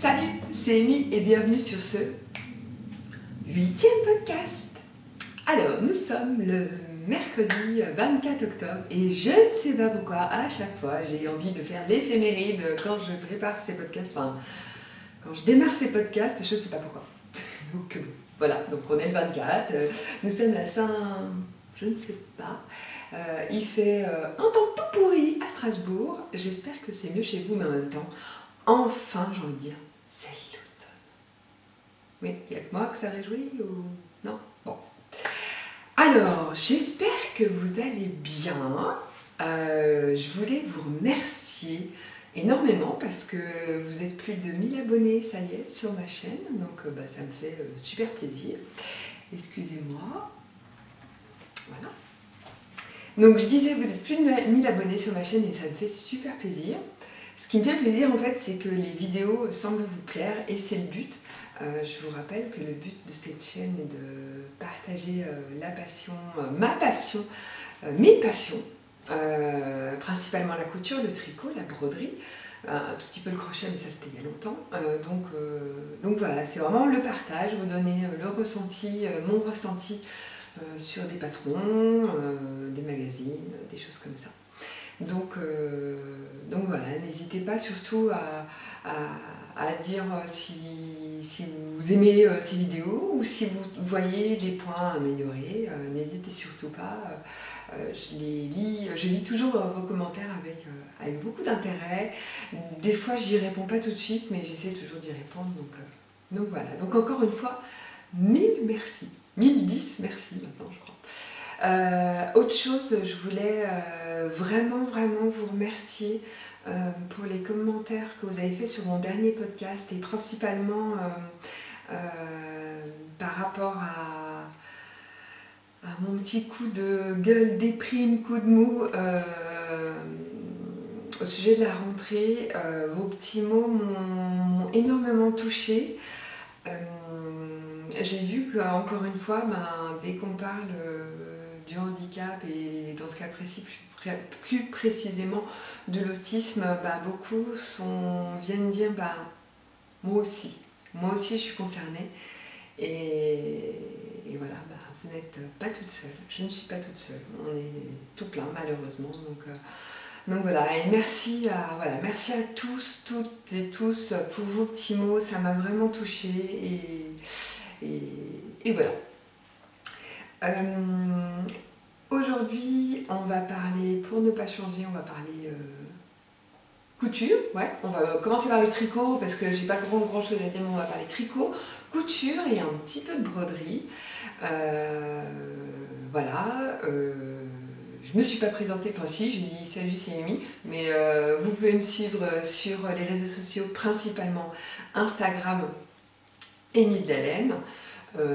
Salut, c'est Amy et bienvenue sur ce 8e podcast. Alors, nous sommes le mercredi 24 octobre et je ne sais pas pourquoi, à chaque fois, j'ai envie de faire l'éphéméride quand je prépare ces podcasts, enfin, quand je démarre ces podcasts, je ne sais pas pourquoi. Donc, voilà, donc on est le 24, nous sommes la Saint... je ne sais pas. Il fait un temps tout pourri à Strasbourg. J'espère que c'est mieux chez vous, mais en même temps, enfin, j'ai envie de dire, c'est l'automne. Oui, il n'y a que moi que ça réjouit ou... Non? Bon. Alors, j'espère que vous allez bien. Je voulais vous remercier énormément parce que vous êtes plus de 1000 abonnés, ça y est, sur ma chaîne. Donc, ça me fait super plaisir. Excusez-moi. Voilà. Donc je disais, vous êtes plus de 1000 abonnés sur ma chaîne et ça me fait super plaisir. Ce qui me fait plaisir en fait, c'est que les vidéos semblent vous plaire et c'est le but. Je vous rappelle que le but de cette chaîne est de partager la passion, ma passion, mes passions, principalement la couture, le tricot, la broderie, un tout petit peu le crochet, mais ça c'était il y a longtemps. Donc voilà, c'est vraiment le partage, vous donner le ressenti, mon ressenti, sur des patrons, des magazines, des choses comme ça. Donc voilà, n'hésitez pas surtout à dire si vous aimez ces vidéos ou si vous voyez des points à améliorer. N'hésitez surtout pas. Je lis toujours vos commentaires avec beaucoup d'intérêt. Des fois, j'y réponds pas tout de suite, mais j'essaie toujours d'y répondre. Donc voilà. Donc encore une fois, 1000 merci. 1010 merci maintenant, je crois. Autre chose, je voulais vraiment vous remercier pour les commentaires que vous avez fait sur mon dernier podcast et principalement par rapport à mon petit coup de gueule, déprime, coup de mou au sujet de la rentrée. Vos petits mots m'ont énormément touchée. J'ai vu qu'encore une fois, dès qu'on parle du handicap et dans ce cas précis, plus précisément de l'autisme, beaucoup viennent dire moi aussi je suis concernée et voilà, vous n'êtes pas toute seule, je ne suis pas toute seule, on est tout plein malheureusement. Donc voilà, et merci à tous, toutes et tous pour vos petits mots, ça m'a vraiment touchée et voilà. Aujourd'hui, on va parler, pour ne pas changer, on va parler couture. Ouais, on va commencer par le tricot parce que j'ai pas grand chose à dire, mais on va parler tricot, couture et un petit peu de broderie. Voilà. Je me suis pas présentée, enfin si, j'ai dit salut, c'est Amy, mais vous pouvez me suivre sur les réseaux sociaux, principalement Instagram, Amy de la Laine,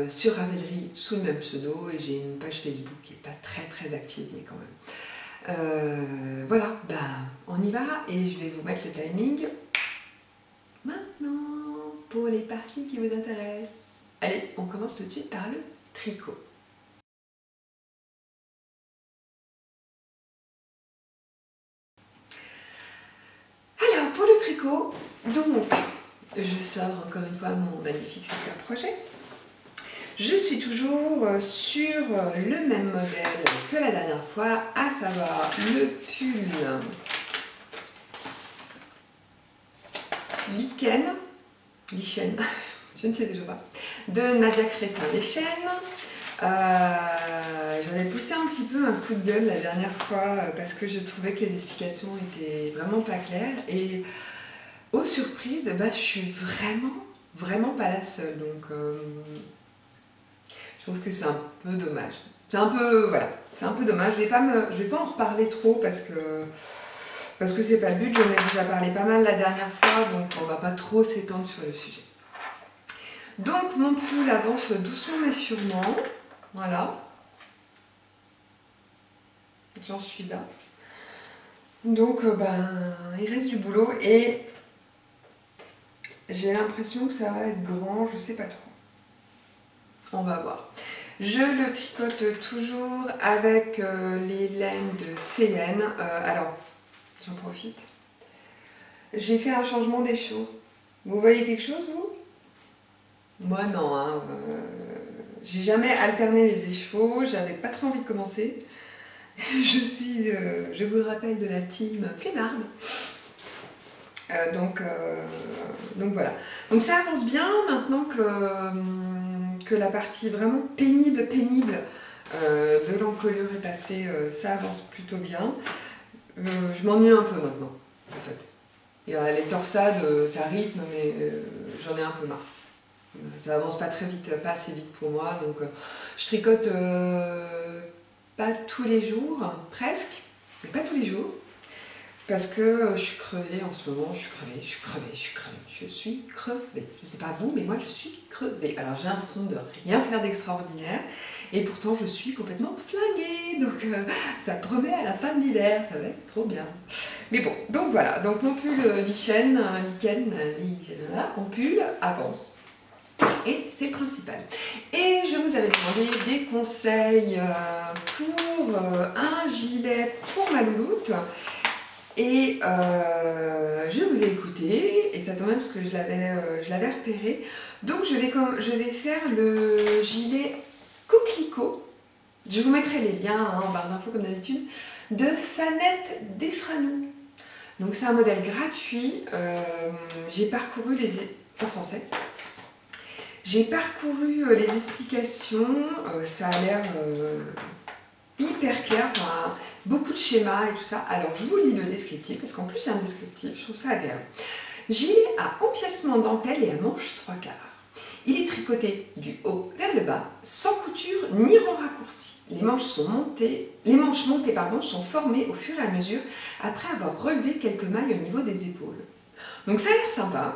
sur Ravelry sous le même pseudo, et j'ai une page Facebook qui n'est pas très active, mais quand même. Voilà, on y va, et je vais vous mettre le timing maintenant pour les parties qui vous intéressent. Allez, on commence tout de suite par le tricot. Alors, pour le tricot, donc, je sors encore une fois mon magnifique Super Projet. Je suis toujours sur le même modèle que la dernière fois, à savoir le pull Lichen, je ne sais toujours pas, de Nadia Crétin des Chênes. J'avais poussé un petit peu un coup de gueule la dernière fois parce que je trouvais que les explications étaient vraiment pas claires et aux surprises, je suis vraiment pas la seule. Donc je trouve que c'est un peu dommage. C'est un peu dommage. Je vais pas en reparler trop parce que c'est pas le but. J'en ai déjà parlé pas mal la dernière fois, donc on va pas trop s'étendre sur le sujet. Donc mon pull avance doucement mais sûrement. Voilà. J'en suis là. Donc il reste du boulot et j'ai l'impression que ça va être grand, je sais pas trop. On va voir. Je le tricote toujours avec les laines de Célène. Alors, j'en profite. J'ai fait un changement d'échaux Vous voyez quelque chose, vous? Moi, non. Hein, j'ai jamais alterné les échevaux, j'avais pas trop envie de commencer. Je vous le rappelle, de la team flemmarde. Donc voilà. Donc ça avance bien maintenant que la partie vraiment pénible de l'encolure est passée, ça avance plutôt bien. Je m'ennuie un peu maintenant, en fait. Et, les torsades, ça rythme, mais j'en ai un peu marre. Ça avance pas très vite, pas assez vite pour moi, donc je tricote pas tous les jours, presque, mais pas tous les jours. Parce que je suis crevée en ce moment, je suis crevée. Je sais pas vous, mais moi je suis crevée. Alors j'ai l'impression de rien faire d'extraordinaire, et pourtant je suis complètement flinguée. Donc ça promet à la fin de l'hiver, ça va être trop bien. Mais bon, donc voilà, donc mon pull lichen, mon pull avance. Et c'est le principal. Et je vous avais demandé des conseils pour un gilet pour ma louloute. Et je vous ai écouté, et ça tombe bien parce que je l'avais repéré. Donc je vais faire le gilet coquelicot. Je vous mettrai les liens en barre d'infos comme d'habitude, de Fanette Defranou. Donc c'est un modèle gratuit. J'ai parcouru en français. J'ai parcouru les explications. Ça a l'air hyper clair. Enfin, beaucoup de schémas et tout ça. Alors, je vous lis le descriptif, parce qu'en plus, il y a un descriptif, je trouve ça agréable. Gilet à empiècement dentelle et à manches 3/4. Il est tricoté du haut vers le bas, sans couture ni rang raccourci. Les manches montées sont formées au fur et à mesure, après avoir relevé quelques mailles au niveau des épaules. Donc ça a l'air sympa.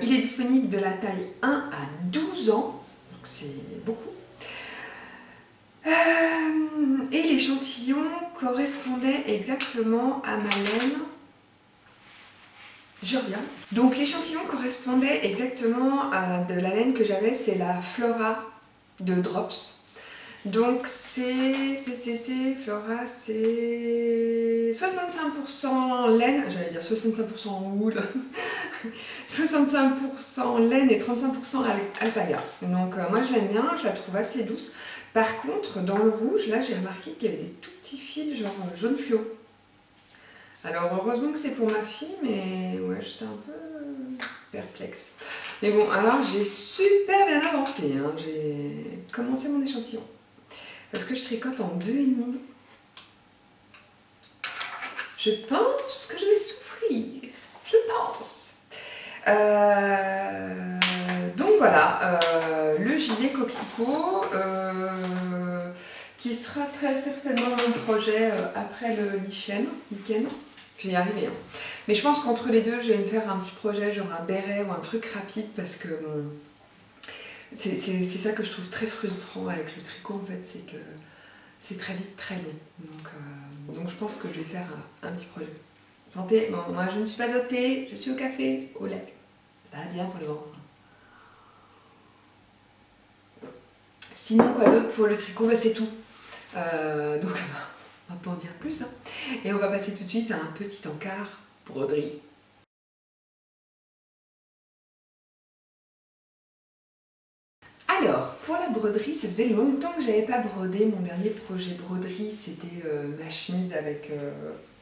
Il est disponible de la taille 1 à 12 ans, donc c'est beaucoup. Et l'échantillon correspondait exactement à ma laine. Je reviens. Donc l'échantillon correspondait exactement à de la laine que j'avais, c'est la Flora de Drops. Donc Flora, c'est 65% laine, j'allais dire 65% wool, 65% laine et 35% alpaga. Donc moi je l'aime bien, je la trouve assez douce. Par contre, dans le rouge, là j'ai remarqué qu'il y avait des tout petits fils genre jaune fluo. Alors heureusement que c'est pour ma fille, mais ouais, j'étais un peu perplexe. Mais bon, alors j'ai super bien avancé, hein. J'ai commencé mon échantillon. Parce que je tricote en 2,5. Je pense que je vais souffrir. Je pense. Donc voilà, le gilet coquelicot, qui sera très certainement mon projet après le lichen. Je vais y arriver. Hein. Mais je pense qu'entre les deux, je vais me faire un petit projet, genre un béret ou un truc rapide, parce que c'est ça que je trouve très frustrant avec le tricot, en fait, c'est que c'est très vite, très long. Donc je pense que je vais faire un petit projet. Santé, bon, moi je ne suis pas au thé, je suis au café, au lait. Pas bien pour le ventre. Sinon, quoi d'autre pour le tricot, bah, c'est tout. Donc on va pas en dire plus. Hein. Et on va passer tout de suite à un petit encart broderie. Alors, pour la broderie, ça faisait longtemps que j'avais pas brodé. Mon dernier projet broderie, c'était ma chemise avec...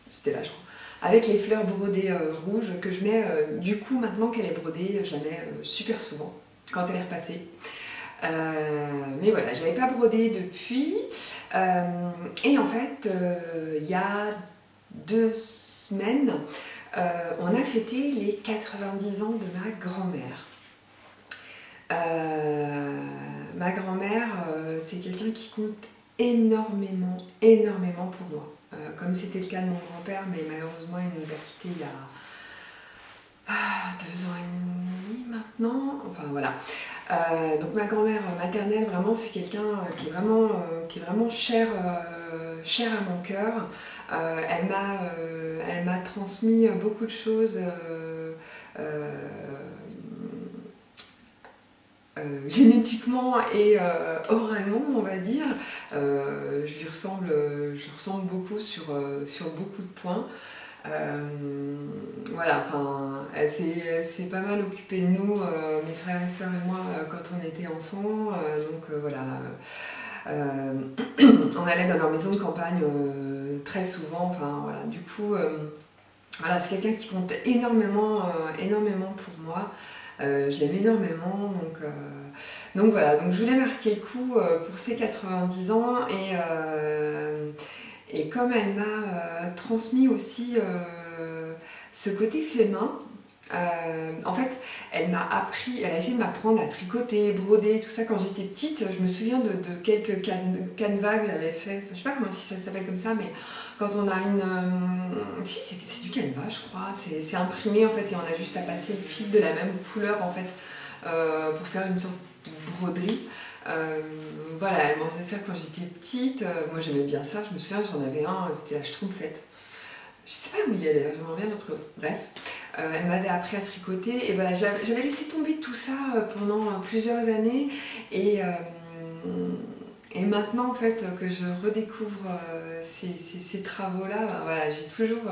c'était là, je crois. Avec les fleurs brodées rouges que je mets... du coup, maintenant qu'elle est brodée, je la mets super souvent, quand elle est repassée. Mais voilà, j'avais pas brodé depuis. Et en fait, il y a 2 semaines, on a fêté les 90 ans de ma grand-mère. Ma grand-mère, c'est quelqu'un qui compte énormément pour moi. Comme c'était le cas de mon grand-père, mais malheureusement il nous a quittés il y a 2 ans et demi maintenant. Enfin voilà. Donc ma grand-mère maternelle, vraiment, c'est quelqu'un qui est vraiment cher à mon cœur. Elle m'a transmis beaucoup de choses. Génétiquement et oralement, on va dire, je lui ressemble beaucoup sur beaucoup de points. voilà, enfin, elle s'est pas mal occupée de nous, mes frères et sœurs et moi, quand on était enfants. Voilà, euh, on allait dans leur maison de campagne très souvent. Enfin, voilà, du coup, voilà, c'est quelqu'un qui compte énormément pour moi. Je l'aime énormément, donc voilà, donc je voulais marquer le coup pour ses 90 ans et comme elle m'a transmis aussi ce côté féminin, en fait, elle a essayé de m'apprendre à tricoter, broder, tout ça quand j'étais petite. Je me souviens de quelques canevas que j'avais fait. Je sais pas comment si ça s'appelle comme ça, mais quand on a si, c'est du canevas, je crois. C'est imprimé en fait et on a juste à passer le fil de la même couleur en fait pour faire une sorte de broderie. Voilà, elle m'en faisait faire quand j'étais petite. Moi j'aimais bien ça. Je me souviens, j'en avais un, c'était la Schtroumpfette. Je sais pas où il est d'ailleurs, j'aimerais bien notre. Bref, elle m'avait appris à tricoter et voilà, j'avais laissé tomber tout ça pendant plusieurs années et maintenant en fait que je redécouvre ces travaux-là, ben, voilà, j'ai toujours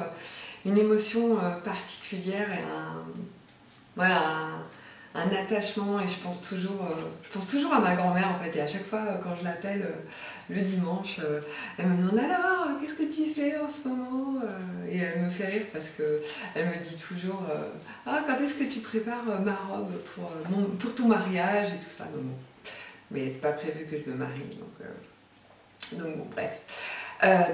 une émotion particulière et voilà, un attachement et je pense toujours à ma grand-mère en fait et à chaque fois quand je l'appelle le dimanche, elle me demande alors qu'est-ce que tu fais en ce moment et elle me fait rire parce que elle me dit toujours ah quand est-ce que tu prépares ma robe pour ton mariage et tout ça. Non, bon. Mais c'est pas prévu que je me marie donc bon bref.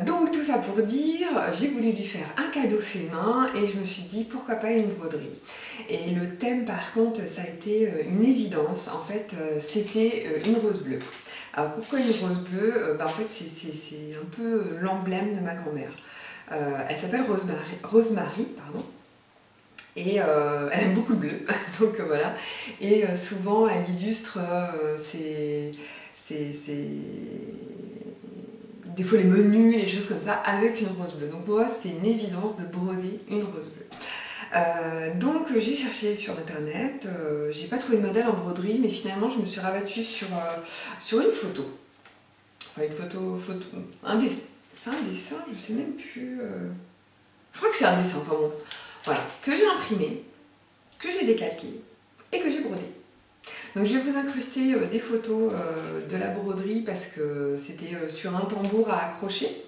Donc tout ça pour dire, j'ai voulu lui faire un cadeau fait main et je me suis dit pourquoi pas une broderie. Et le thème par contre ça a été une évidence, en fait c'était une rose bleue. Alors pourquoi une rose bleue En fait c'est un peu l'emblème de ma grand-mère. Elle s'appelle Rosemary, pardon. Et elle aime beaucoup le bleu, donc voilà. Et souvent elle illustre des fois les menus, les choses comme ça, avec une rose bleue. Donc pour moi, c'était une évidence de broder une rose bleue. Donc j'ai cherché sur internet, j'ai pas trouvé de modèle en broderie, mais finalement je me suis rabattue sur une photo. Enfin une photo, un dessin. C'est un dessin, je sais même plus. Je crois que c'est un dessin, enfin bon. Voilà, que j'ai imprimé, que j'ai décalqué et que j'ai brodé. Donc je vais vous incruster des photos de la broderie parce que c'était sur un tambour à accrocher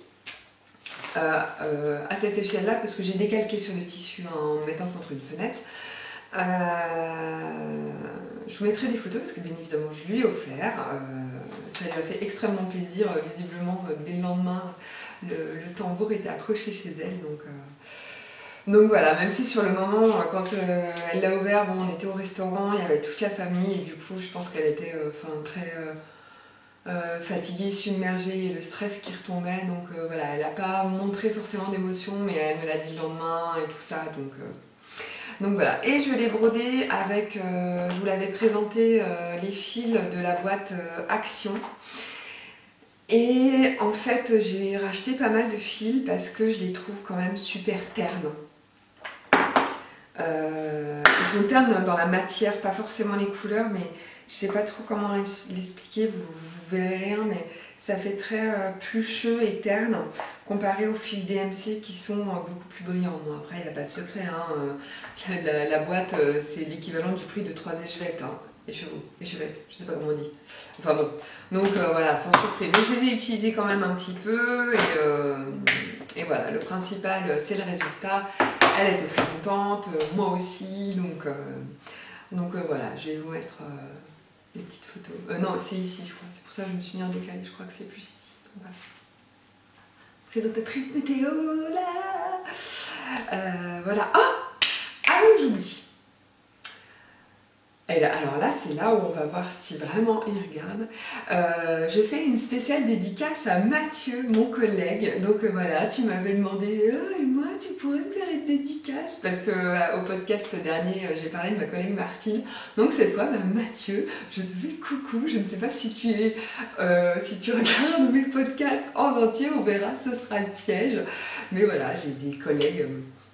à cette échelle-là parce que j'ai décalqué sur le tissu en mettant contre une fenêtre. Je vous mettrai des photos parce que bien évidemment je lui ai offert. Ça lui a fait extrêmement plaisir. Visiblement dès le lendemain le tambour était accroché chez elle. Donc voilà, même si sur le moment, quand elle l'a ouvert, bon, on était au restaurant, il y avait toute la famille et du coup je pense qu'elle était très fatiguée, submergée et le stress qui retombait. Donc voilà, elle n'a pas montré forcément d'émotion, mais elle me l'a dit le lendemain et tout ça. Donc voilà, et je l'ai brodé avec, je vous l'avais présenté, les fils de la boîte Action. Et en fait, j'ai racheté pas mal de fils parce que je les trouve quand même super ternes. Ils sont ternes dans la matière, pas forcément les couleurs, mais je sais pas trop comment l'expliquer, vous verrez rien, mais ça fait très plucheux et terne comparé aux fils DMC qui sont beaucoup plus brillants. Bon, après, il n'y a pas de secret, hein. La boîte, c'est l'équivalent du prix de 3 échevettes. Hein. Échevettes, je sais pas comment on dit. Enfin bon, donc voilà, sans surprise. Mais je les ai utilisés quand même un petit peu et voilà, le principal c'est le résultat. Elle était très contente, moi aussi, donc voilà, je vais vous mettre des petites photos. Non, c'est ici, je crois, c'est pour ça que je me suis mis en décalé, je crois que c'est plus ici. Donc, voilà. Présentatrice météo, là voilà. Ah oui, j'oublie. Alors là, c'est là où on va voir si vraiment il regarde. Je fais une spéciale dédicace à Mathieu, mon collègue. Donc voilà, tu m'avais demandé et moi, tu pourrais me faire une dédicace parce que au podcast dernier, j'ai parlé de ma collègue Martine. Donc cette fois, Mathieu, je te fais coucou. Je ne sais pas si tu regardes mes podcasts en entier, on verra, ce sera le piège. Mais voilà, j'ai des collègues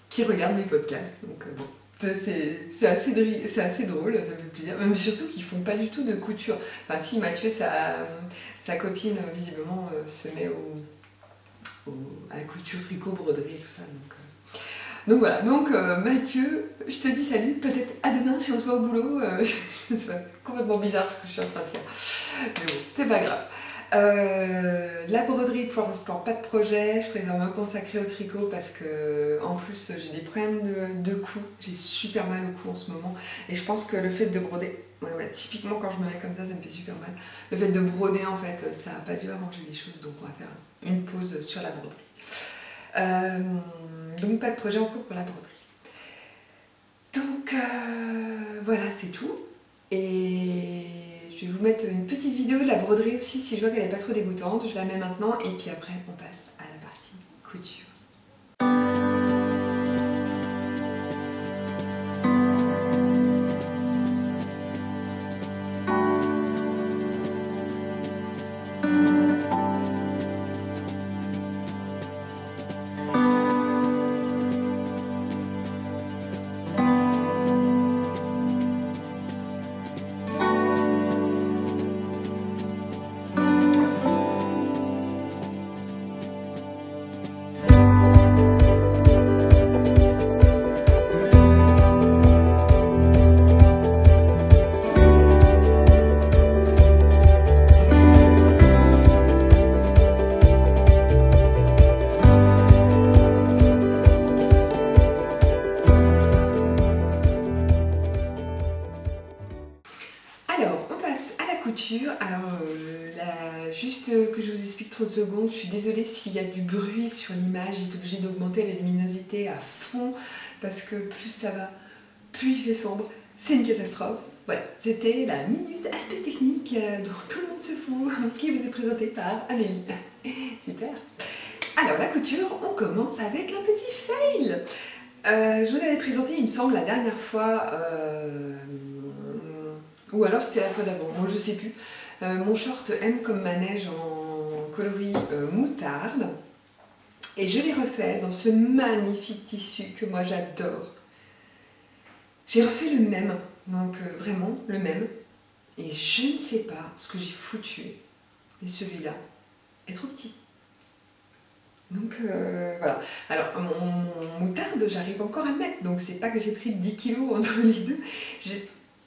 qui regardent mes podcasts. Donc bon. C'est assez drôle, ça me fait plaisir. Mais surtout qu'ils font pas du tout de couture. Enfin si, Mathieu, sa copine, visiblement, se met à la couture, tricot, broderie et tout ça. Donc voilà, donc Mathieu, je te dis salut, peut-être à demain si on se voit au boulot. Je sais pas, c'est complètement bizarre ce que je suis en train de faire. Mais bon, c'est pas grave. La broderie pour l'instant pas de projet, je préfère me consacrer au tricot parce que en plus j'ai des problèmes de cou, j'ai super mal au cou en ce moment et je pense que le fait de broder, typiquement quand je me mets comme ça me fait super mal, le fait de broder en fait ça n'a pas dû arranger les choses, donc on va faire une pause sur la broderie. Donc pas de projet en cours pour la broderie. Donc voilà, c'est tout. Et je vais vous mettre une petite vidéo de la broderie aussi si je vois qu'elle n'est pas trop dégoûtante. Je la mets maintenant et puis après on passe à la partie couture. Alors, on passe à la couture. Alors, juste que je vous explique 30 secondes, je suis désolée s'il y a du bruit sur l'image, j'étais obligée d'augmenter la luminosité à fond parce que plus ça va, plus il fait sombre, c'est une catastrophe. Voilà, c'était la minute aspect technique dont tout le monde se fout, qui vous est présentée par Amélie. Super. Alors, la couture, on commence avec un petit fail. Je vous avais présenté, il me semble, la dernière fois... ou alors c'était la fois d'avant, moi je sais plus. Mon short M comme manège en coloris moutarde. Et je l'ai refait dans ce magnifique tissu que moi j'adore. J'ai refait le même, donc vraiment le même. Et je ne sais pas ce que j'ai foutu. Mais celui-là est trop petit. Donc voilà. Alors mon moutarde, j'arrive encore à le mettre. Donc c'est pas que j'ai pris 10 kilos entre les deux.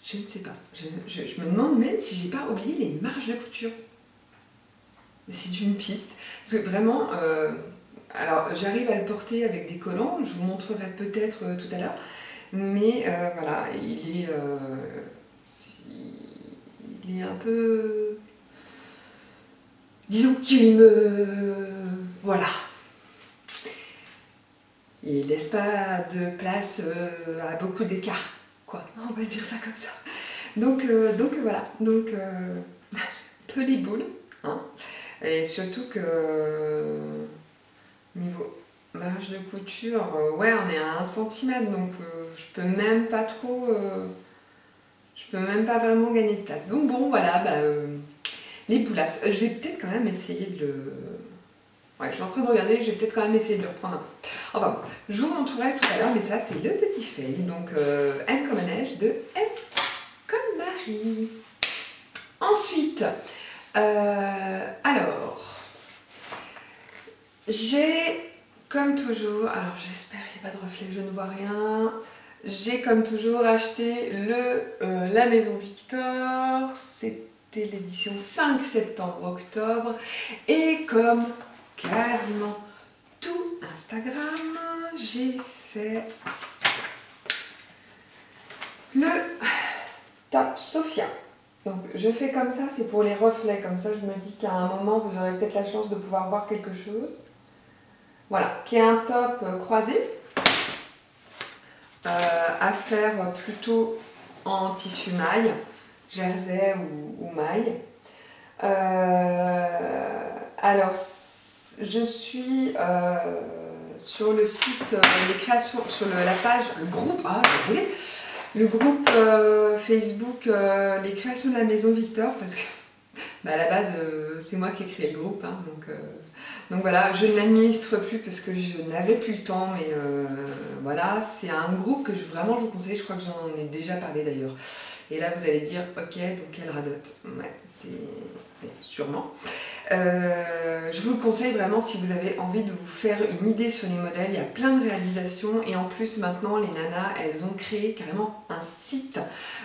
Je ne sais pas. Je me demande même si j'ai pas oublié les marges de couture. C'est une piste. Parce que vraiment, alors j'arrive à le porter avec des collants. Je vous montrerai peut-être tout à l'heure. Mais voilà, il est un peu... Disons qu'il me... Voilà. Il laisse pas de place à beaucoup d'écart. Quoi, on va dire ça comme ça. Donc voilà, donc peu les boules, hein. Et surtout que niveau marge de couture, ouais, on est à 1 cm, donc je peux même pas trop, je peux même pas vraiment gagner de place. Donc bon, voilà, les boulasses. Je vais peut-être quand même essayer de le... Ouais, je suis en train de regarder, je vais peut-être quand même essayer de le reprendre un peu. Enfin bon, je vous montrerai tout à l'heure, mais ça c'est le petit fail. Donc M comme manège de M comme Marie. Ensuite, alors, j'ai comme toujours, alors j'espère qu'il n'y a pas de reflet, je ne vois rien. J'ai comme toujours acheté la Maison Victor, c'était l'édition 5 septembre-octobre. Et comme quasiment tout Instagram, j'ai fait le top Sophia. Donc je fais comme ça, c'est pour les reflets, comme ça je me dis qu'à un moment vous aurez peut-être la chance de pouvoir voir quelque chose. Voilà, qui est un top croisé, à faire plutôt en tissu maille, jersey ou maille. Alors je suis sur le site, les créations, sur la page, le groupe, le groupe Facebook Les créations de la Maison Victor, parce que à la base c'est moi qui ai créé le groupe, hein, donc voilà, je ne l'administre plus parce que je n'avais plus le temps, mais voilà, c'est un groupe que vraiment je vous conseille, je crois que j'en ai déjà parlé d'ailleurs. Et là vous allez dire ok, donc elle radote, ouais, c'est sûrement. Je vous le conseille vraiment si vous avez envie de vous faire une idée sur les modèles. Il y a plein de réalisations et en plus maintenant les nanas elles ont créé carrément un site.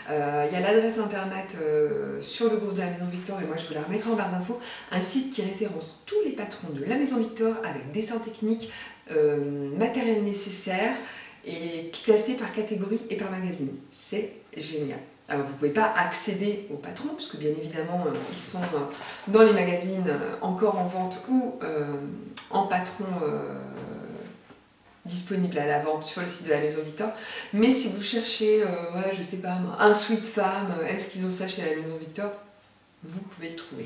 Il y a l'adresse internet sur le groupe de la Maison Victor et moi je vous la remettrai en barre d'infos. Un site qui référence tous les patrons de la Maison Victor avec dessins techniques, matériel nécessaire et classé par catégorie et par magazine. C'est génial. Alors vous ne pouvez pas accéder aux patrons, parce que bien évidemment ils sont dans les magazines encore en vente ou en patron disponible à la vente sur le site de la Maison Victor. Mais si vous cherchez, ouais, je sais pas, un sweat femme, est-ce qu'ils ont ça chez la Maison Victor? Vous pouvez le trouver.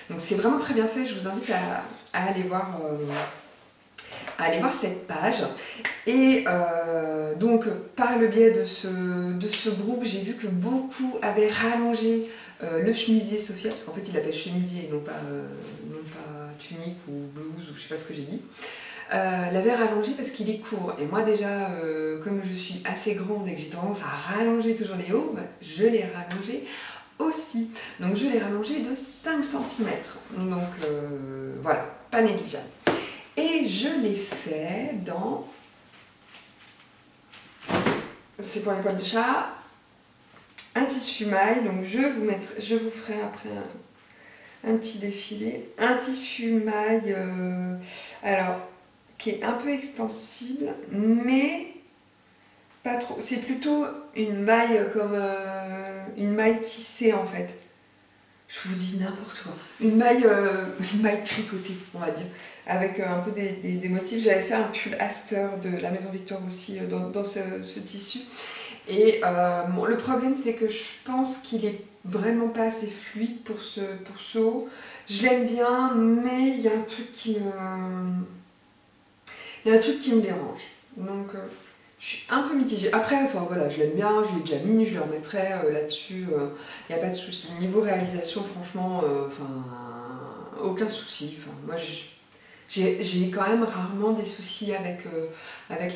Donc c'est vraiment très bien fait, je vous invite à aller voir cette page. Et donc par le biais de ce groupe, j'ai vu que beaucoup avaient rallongé le chemisier Sophia, parce qu'en fait il l'appelle chemisier, non pas tunique ou blouse ou je sais pas ce que j'ai dit. L'avait rallongé parce qu'il est court. Et moi déjà, comme je suis assez grande et que j'ai tendance à rallonger toujours les hauts, je l'ai rallongé aussi. Donc je l'ai rallongé de 5 cm. Donc voilà, pas négligeable. Et je l'ai fait dans... C'est pour les poils de chat. Un tissu maille. Donc je vous ferai après un petit défilé. Un tissu maille, alors, qui est un peu extensible, mais pas trop. C'est plutôt une maille comme une maille tissée en fait. Je vous dis n'importe quoi. Une maille tricotée, on va dire. Avec un peu des motifs. J'avais fait un pull Astor de la Maison Victor aussi dans ce tissu. Et bon, le problème c'est que je pense qu'il est vraiment pas assez fluide pour ce haut. Je l'aime bien, mais il y a un truc qui me dérange. Donc je suis un peu mitigée. Après, enfin voilà, je l'aime bien, je l'ai déjà mis, je le remettrai là-dessus. Il n'y a pas de souci. Niveau réalisation, franchement, aucun souci. Moi, j'ai quand même rarement des soucis avec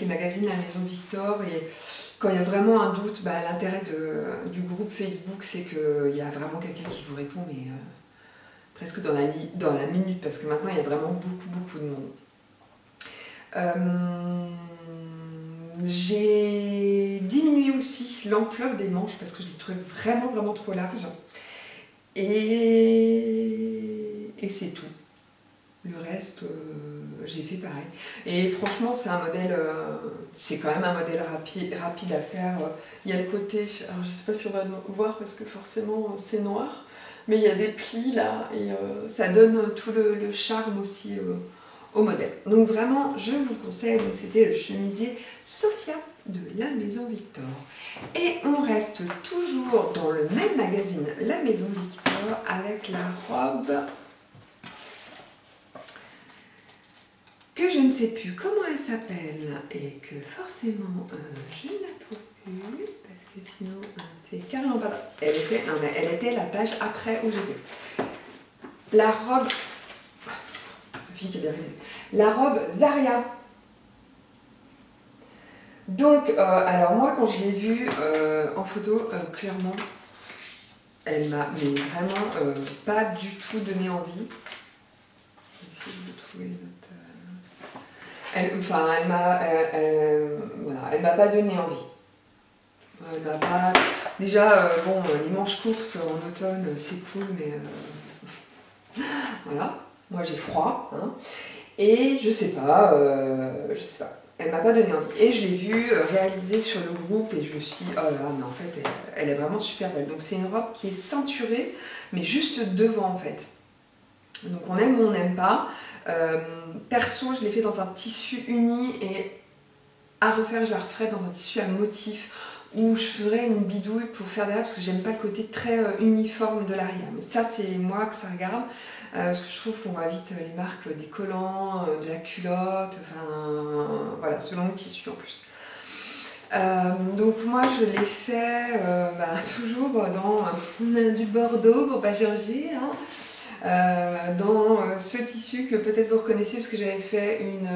les magazines La Maison Victor. Et quand il y a vraiment un doute, l'intérêt du groupe Facebook, c'est qu'il y a vraiment quelqu'un qui vous répond, mais presque dans la minute, parce que maintenant, il y a vraiment beaucoup de monde. J'ai diminué aussi l'ampleur des manches parce que je les trouvais vraiment trop larges. Et c'est tout. Le reste, j'ai fait pareil. Et franchement, c'est un modèle, c'est quand même un modèle rapide à faire. Il y a le côté, alors je sais pas si on va voir parce que forcément c'est noir, mais il y a des plis là et ça donne tout le charme aussi au modèle. Donc vraiment, je vous le conseille. Donc c'était le chemisier Sophia de la Maison Victor. Et on reste toujours dans le même magazine, la Maison Victor, avec la robe que je ne sais plus comment elle s'appelle et que forcément je ne la trouve plus parce que sinon c'est carrément pas... Elle était la page après où j'étais. La robe... Fille qui a bien révisé. La robe Zaria. Donc, alors moi quand je l'ai vue en photo, clairement, elle m'a vraiment pas du tout donné envie. Je vais essayer de trouver notre... Elle m'a pas donné envie. Elle m'a pas... Déjà, bon, les manches courtes en automne, c'est cool, mais voilà. Moi, j'ai froid, hein. Et je sais pas. Elle m'a pas donné envie. Et je l'ai vue réalisée sur le groupe et je me suis dit, oh là là, mais en fait, elle est vraiment super belle. Donc c'est une robe qui est ceinturée, mais juste devant en fait. Donc on aime ou on n'aime pas. Perso, je l'ai fait dans un tissu uni et à refaire, je la referai dans un tissu à motif où je ferai une bidouille pour faire derrière parce que j'aime pas le côté très uniforme de l'arrière. Mais ça, c'est moi que ça regarde. Parce que je trouve qu'on voit vite les marques des collants, de la culotte, enfin voilà, selon le tissu en plus. Donc moi je l'ai fait toujours dans du Bordeaux pour pas changer, hein. Dans ce tissu que peut-être vous reconnaissez parce que j'avais fait une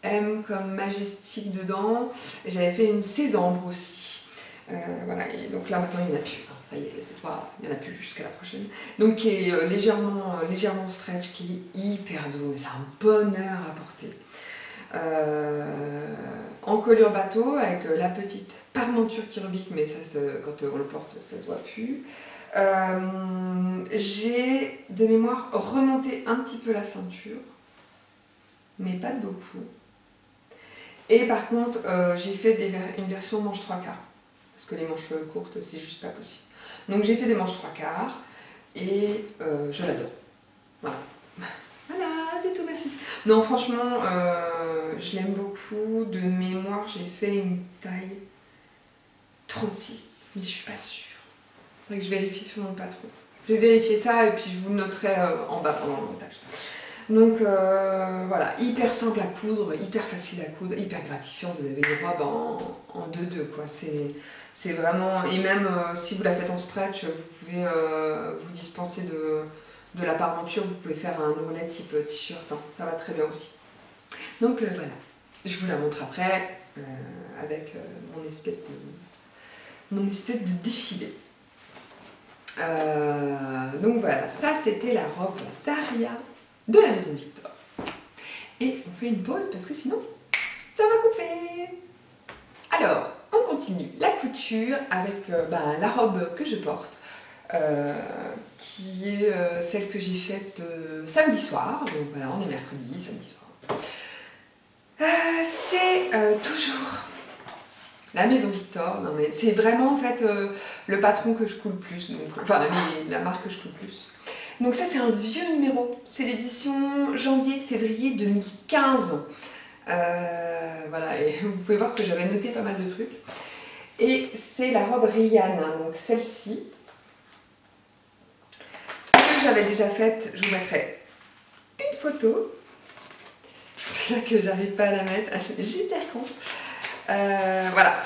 M comme majestique dedans et j'avais fait une sésambre aussi. Voilà, et donc là maintenant il n'y en a plus. Enfin, ça y est, cette fois, il n'y en a plus jusqu'à la prochaine. Donc qui est légèrement stretch, qui est hyper doux, c'est un bonheur à porter. En colure bateau avec la petite parmenture qui rebique, mais ça, quand on le porte, ça se voit plus. J'ai de mémoire remonté un petit peu la ceinture, mais pas beaucoup. Et par contre, j'ai fait une version manche 3/4, parce que les manches courtes, c'est juste pas possible. Donc j'ai fait des manches 3/4 et je l'adore. Voilà. Voilà, c'est tout, merci. Non, franchement, je l'aime beaucoup. De mémoire, j'ai fait une taille 36, mais je suis pas sûre. Il faudrait que je vérifie sur mon patron. Je vais vérifier ça et puis je vous le noterai en bas pendant le montage. Donc voilà, hyper simple à coudre, hyper facile à coudre, hyper gratifiant. Vous avez une robe en 2-2 quoi. C'est vraiment... Et même si vous la faites en stretch, vous pouvez vous dispenser de la parmenture, vous pouvez faire un ourlet type t-shirt, hein. Ça va très bien aussi. Donc voilà, je vous la montre après avec mon espèce de défilé. Donc voilà, ça c'était la robe Saria de la Maison Victor. Et on fait une pause parce que sinon ça va couper. Alors, on continue la couture avec la robe que je porte, qui est celle que j'ai faite samedi soir. Donc voilà, on est mercredi, samedi soir. C'est toujours la Maison Victor. Non mais c'est vraiment en fait le patron que je coule le plus, donc, enfin la marque que je coule le plus. Donc ça c'est un vieux numéro, c'est l'édition janvier-février 2015. Voilà, et vous pouvez voir que j'avais noté pas mal de trucs. Et c'est la robe Rihanna, donc celle-ci, que j'avais déjà faite. Je vous mettrai une photo. C'est là que j'arrive pas à la mettre, je suis juste con. Voilà.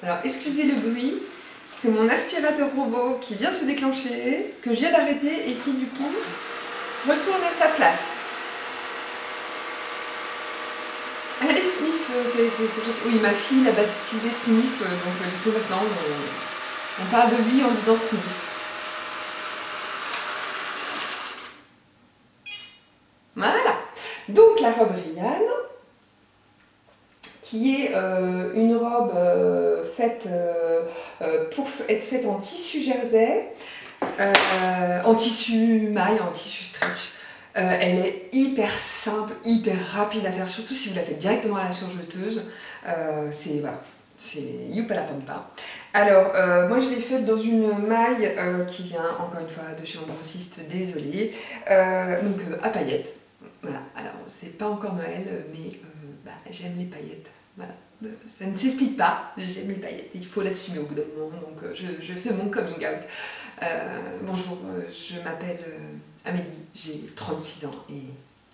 Alors, excusez le bruit, c'est mon aspirateur robot qui vient se déclencher, que je viens d'arrêter et qui du coup retourne à sa place. Allez, Sniff, oui, ma fille l'a baptisé Sniff, donc du coup maintenant on parle de lui en disant Sniff. Voilà, donc la robe Rihanna, qui est une robe faite pour être faite en tissu jersey, en tissu maille, en tissu stretch. Elle est hyper simple, hyper rapide à faire, surtout si vous la faites directement à la surjeteuse. C'est voilà, c'est youpa la pampa. Alors, moi je l'ai faite dans une maille qui vient encore une fois de chez mon grossiste, désolée, donc à paillettes. Voilà, alors c'est pas encore Noël, mais j'aime les paillettes. Voilà. Ça ne s'explique pas, j'aime les paillettes, il faut l'assumer au bout d'un moment, donc je fais mon coming out. Bonjour, je m'appelle Amélie, j'ai 36 ans et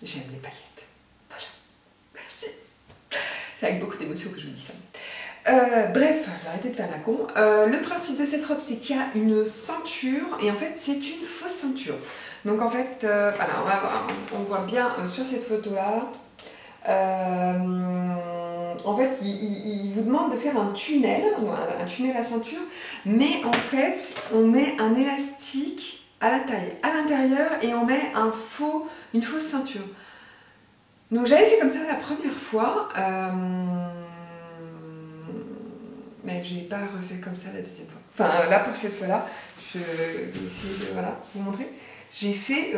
j'aime les paillettes. Voilà, merci. C'est avec beaucoup d'émotion que je vous dis ça. Bref, arrêtez de faire la con. Le principe de cette robe, c'est qu'il y a une ceinture et en fait, c'est une fausse ceinture. Donc en fait, voilà, on voit bien sur cette photo-là. En fait, il vous demande de faire un tunnel à ceinture, mais en fait, on met un élastique à la taille à l'intérieur et on met une fausse ceinture. Donc j'avais fait comme ça la première fois, mais je n'ai pas refait comme ça la deuxième fois. Enfin, là pour cette fois-là, je vais essayer de vous montrer. J'ai fait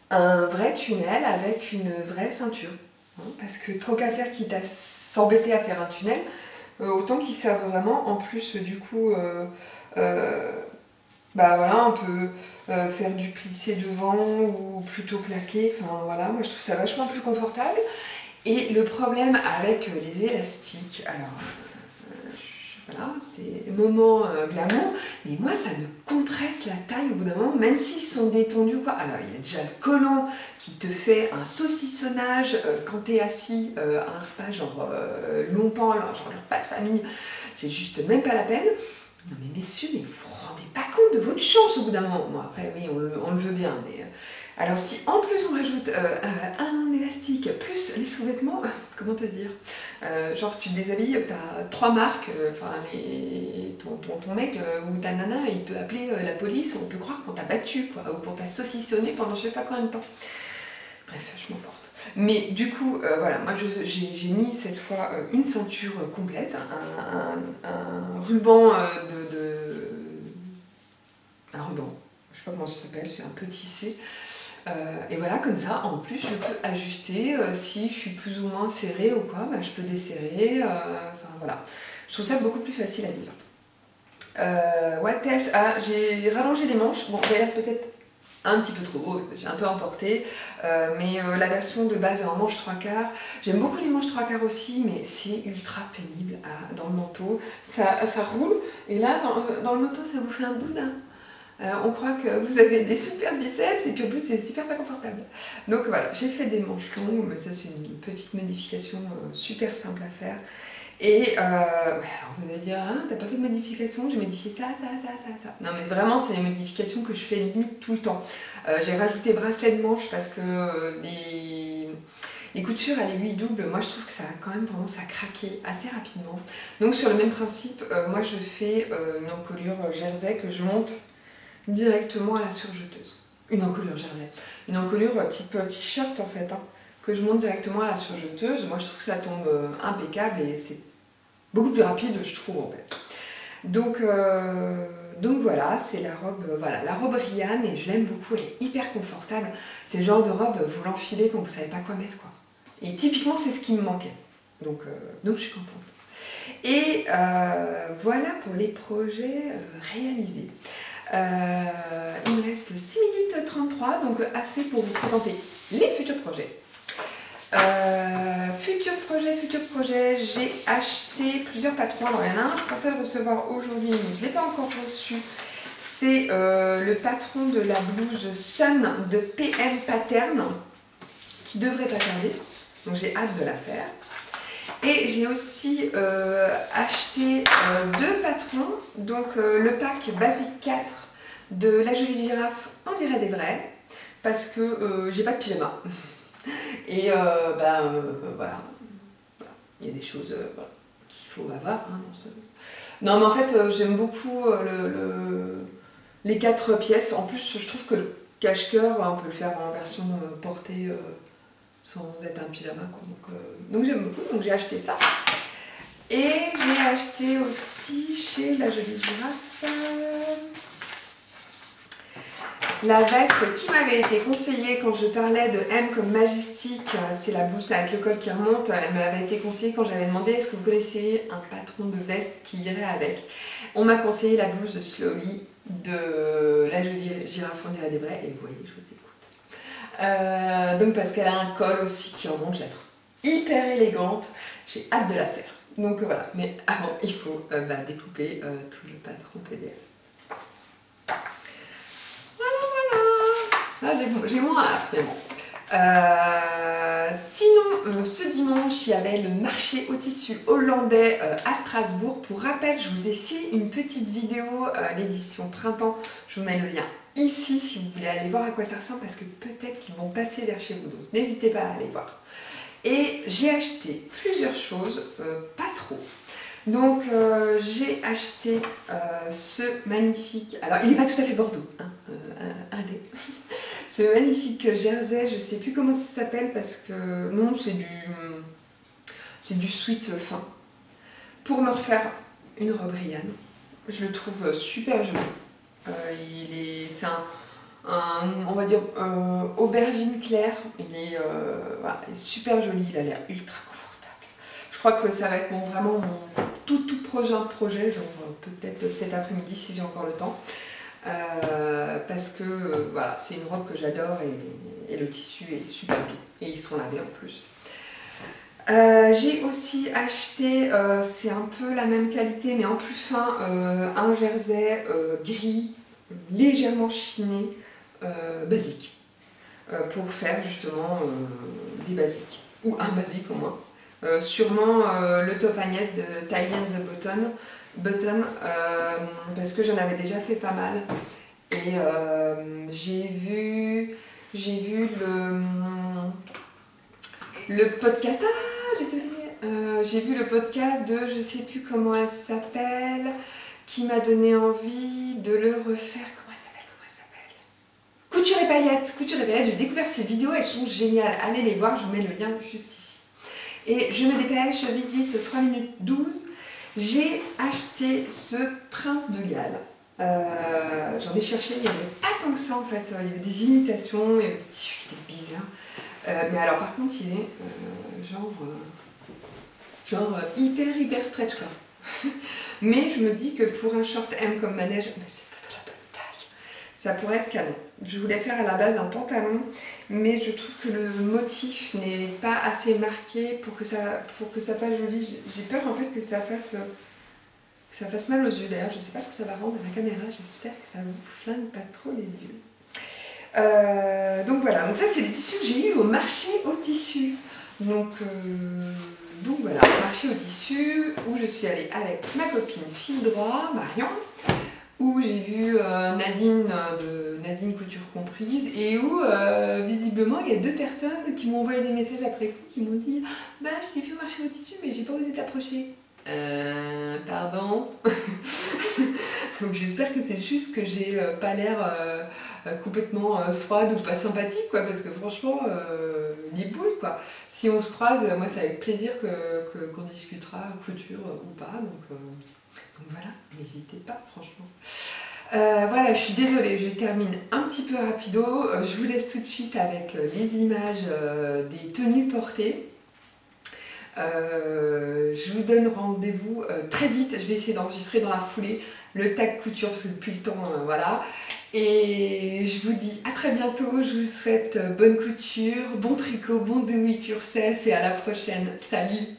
un vrai tunnel avec une vraie ceinture. Parce que trop qu'à faire, quitte à s'embêter à faire un tunnel, autant qu'il serve vraiment. En plus, du coup, voilà, on peut faire du plissé devant ou plutôt plaqué. Enfin voilà, moi je trouve ça vachement plus confortable. Et le problème avec les élastiques, alors voilà, c'est moment glamour, mais moi ça me compresse la taille au bout d'un moment, même s'ils sont détendus ou quoi. Alors il y a déjà le collant qui te fait un saucissonnage quand t'es assis à un repas genre longtemps, genre le repas de famille, c'est juste même pas la peine. Non mais messieurs, mais vous vous rendez pas compte de votre chance au bout d'un moment. Bon après oui, on le veut bien, mais... Alors si en plus on rajoute un élastique plus les sous-vêtements, comment te dire, Genre tu te déshabilles, t'as 3 marques, enfin ton mec ou ta nana, il peut appeler la police, on peut croire qu'on t'a battu, quoi, ou qu'on t'a saucissonné pendant je sais pas combien de temps. Bref, je m'emporte. Mais du coup, voilà, moi j'ai mis cette fois une ceinture complète, un ruban un ruban, je sais pas comment ça s'appelle, c'est un peu tissé. Et voilà, comme ça, en plus, je peux ajuster si je suis plus ou moins serrée ou quoi, bah, je peux desserrer. Enfin voilà, je trouve ça beaucoup plus facile à vivre. What else? Ah, j'ai rallongé les manches. Bon, d'ailleurs, peut-être un petit peu trop, j'ai un peu emporté, mais la version de base est en manche 3/4. J'aime beaucoup les manches 3/4 aussi, mais c'est ultra pénible dans le manteau. Ça roule, et là, dans le manteau, ça vous fait un boudin. On croit que vous avez des super biceps et puis en plus c'est super pas confortable. Donc voilà, j'ai fait des manches longues, mais ça c'est une petite modification super simple à faire. Et vous allez dire, ah, t'as pas fait de modification, j'ai modifié ça. Non mais vraiment c'est des modifications que je fais limite tout le temps. J'ai rajouté bracelet de manche parce que les coutures à l'aiguille double, moi je trouve que ça a quand même tendance à craquer assez rapidement. Donc sur le même principe, moi je fais une encolure jersey que je monte directement à la surjeteuse. Une encolure jersey. Une encolure type t-shirt en fait, hein, que je monte directement à la surjeteuse. Moi je trouve que ça tombe impeccable et c'est beaucoup plus rapide je trouve en fait. Donc voilà, c'est la robe Rihanna et je l'aime beaucoup, elle est hyper confortable. C'est le genre de robe, vous l'enfilez quand vous savez pas quoi mettre quoi. Et typiquement c'est ce qui me manquait. Donc je suis contente. Et voilà pour les projets réalisés. Il me reste 6 minutes 33, donc assez pour vous présenter les futurs projets. Futur projet, j'ai acheté plusieurs patrons. Alors il y en a un, je pensais le recevoir aujourd'hui, mais je ne l'ai pas encore reçu. C'est le patron de la blouse Sun de PM Pattern, qui devrait pas tarder. Donc j'ai hâte de la faire. Et j'ai aussi acheté 2 patrons, donc le pack Basic 4 de La Jolie Girafe, on dirait des vrais, parce que j'ai pas de pyjama. Et voilà, il y a des choses qu'il faut avoir dans ce... Non mais en fait j'aime beaucoup les 4 pièces, en plus je trouve que le cache-cœur, on peut le faire en version portée sans être un pyjama quoi. Donc j'aime beaucoup, donc j'ai acheté ça. Et j'ai acheté aussi chez La Jolie Girafe la veste qui m'avait été conseillée quand je parlais de M comme Majestic, c'est la blouse avec le col qui remonte, elle m'avait été conseillée quand j'avais demandé est-ce que vous connaissez un patron de veste qui irait avec. On m'a conseillé la blouse de Slowly de La Jolie Girafe, on dirait des vrais, et vous voyez, je vous écoute. Donc parce qu'elle a un col aussi qui remonte, je la trouve hyper élégante, j'ai hâte de la faire. Donc voilà, mais avant il faut découper tout le patron PDF. Là, j'ai moins hâte, mais bon. Sinon, ce dimanche, il y avait le marché au tissu hollandais à Strasbourg. Pour rappel, je vous ai fait une petite vidéo, l'édition printemps. Je vous mets le lien ici si vous voulez aller voir à quoi ça ressemble parce que peut-être qu'ils vont passer vers chez vous. Donc n'hésitez pas à aller voir. Et j'ai acheté plusieurs choses, pas trop. Donc j'ai acheté ce magnifique... Alors il n'est pas tout à fait Bordeaux, hein, arrêtez. Ce magnifique jersey, je ne sais plus comment ça s'appelle parce que... Non, c'est du sweat fin. Pour me refaire une robe Rihanna. Je le trouve super joli. C'est on va dire, aubergine claire. Il est super joli, il a l'air ultra confortable. Je crois que ça va être vraiment mon tout projet, genre peut-être cet après-midi si j'ai encore le temps. Parce que voilà, c'est une robe que j'adore et le tissu est super doux et ils sont lavés en plus. J'ai aussi acheté, c'est un peu la même qualité mais en plus fin, un jersey gris légèrement chiné basique pour faire justement des basiques ou un basique au moins. Sûrement le top Agnès de Tie and the Button parce que j'en avais déjà fait pas mal et j'ai vu le podcast, désolé, j'ai vu le podcast de je sais plus comment elle s'appelle, qui m'a donné envie de le refaire. Comment elle s'appelle Couture et paillettes. Couture et paillettes, j'ai découvert ces vidéos, elles sont géniales. Allez les voir, je vous mets le lien juste ici. Et je me dépêche, vite, 3 minutes 12. J'ai acheté ce Prince de Galles. J'en ai cherché, il n'y avait pas tant que ça en fait. Il y avait des imitations, il y avait des tissus qui étaient bizarres. Mais alors par contre, il est genre hyper stretch quoi. Mais je me dis que pour un short M comme manège, c'est pas de la bonne taille. Ça pourrait être canon. Je voulais faire à la base un pantalon, mais je trouve que le motif n'est pas assez marqué pour que ça fasse joli. J'ai peur en fait que ça fasse mal aux yeux. D'ailleurs, je sais pas ce que ça va rendre à la caméra. J'espère que ça vous flingue pas trop les yeux. Donc voilà. Donc ça, c'est les tissus que j'ai eu au marché au tissu. Donc voilà, marché au tissu où je suis allée avec ma copine fille droit, Marion, où j'ai vu Nadine de Nadine Couture Comprise et où visiblement il y a 2 personnes qui m'ont envoyé des messages après coup qui m'ont dit bah je t'ai vu au marché au tissu mais j'ai pas osé t'approcher. Pardon. Donc j'espère que c'est juste que j'ai pas l'air complètement froide ou pas sympathique quoi, parce que franchement ni boule quoi. Si on se croise, moi c'est avec plaisir qu'on discutera couture ou pas, donc voilà, n'hésitez pas franchement. Voilà, je suis désolée, je termine un petit peu rapido. Je vous laisse tout de suite avec les images des tenues portées. Je vous donne rendez-vous très vite. Je vais essayer d'enregistrer dans la foulée le tag couture parce que depuis le temps, voilà. Et je vous dis à très bientôt. Je vous souhaite bonne couture, bon tricot, bon do it yourself et à la prochaine. Salut!